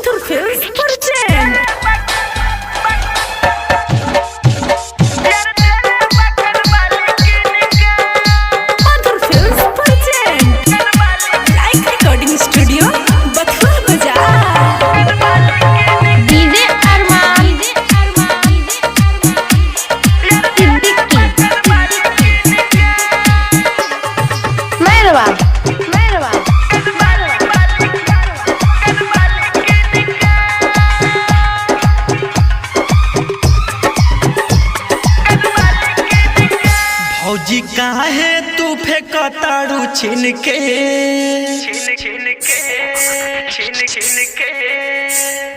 Mathur Films present Mathur Films present Like Recording Studio Bathua Bazaar DJ Arman Siddiqui Merhaba भौजी काहे तू फेंकताड़ू छीन के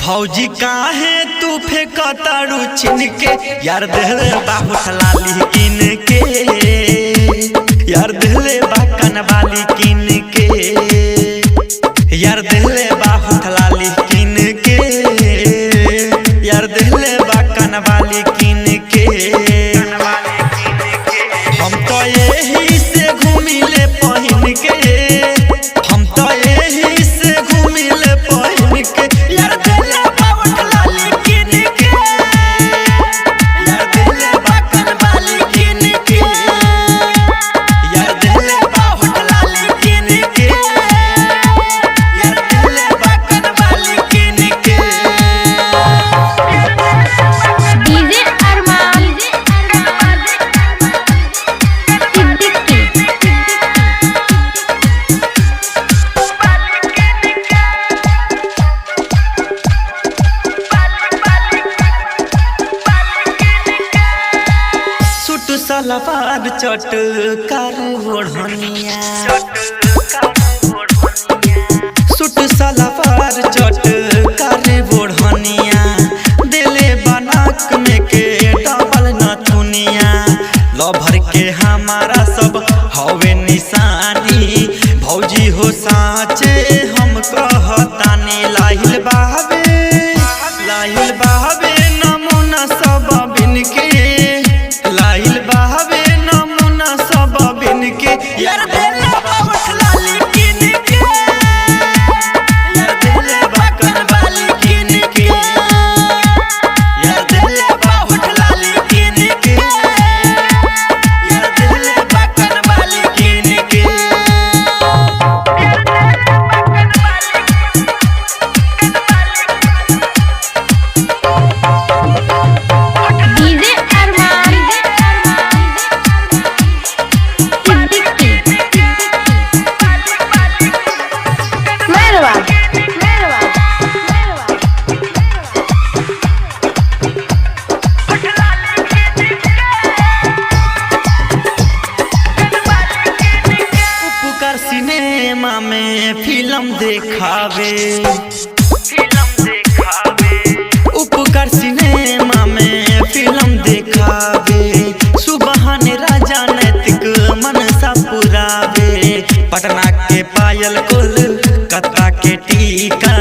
भौजी काहे तू फेंकताड़ू छीन के यार देहले बाबू लाली किन के यार देहले बा कनवाली किन के यार देहले बाबू लाली किन के यार देहले बा कनवाली किन के हम तो यही से घूमिले पहिन के हम तो यही से घूमिले पहिन के यार देले बावट लाली किन के यार देले बाकन वाली किन के यार देले बावट लाली किन के यार देले बाकन वाली किन के DJ Arman Siddiqui सूट सलवार चट कर ओढ़निया सूट सलवार चट कर ओढ़निया दिले बनाक में के डबल नथुनिया लभर के हमारा सब हवे निशानी भौजी हो साचे हम कहतानी लाहिल बहावे नमूना सब बिन के लाहिल बहावे नमूना सब बिन के यार देले बावट लाली किन के यार देले बाकन वाली किन के यार देले बावट लाली किन के यार देले बाकन वाली किन के DJ Arman Siddiqui Merhaba उपकार सिनेमा में फिल्म देखावे उपकार सिनेमा में फिल्म देखावे सुबहान राजा नैतिक मनसा पुरावे पटना के पायल कोलकाता के टीका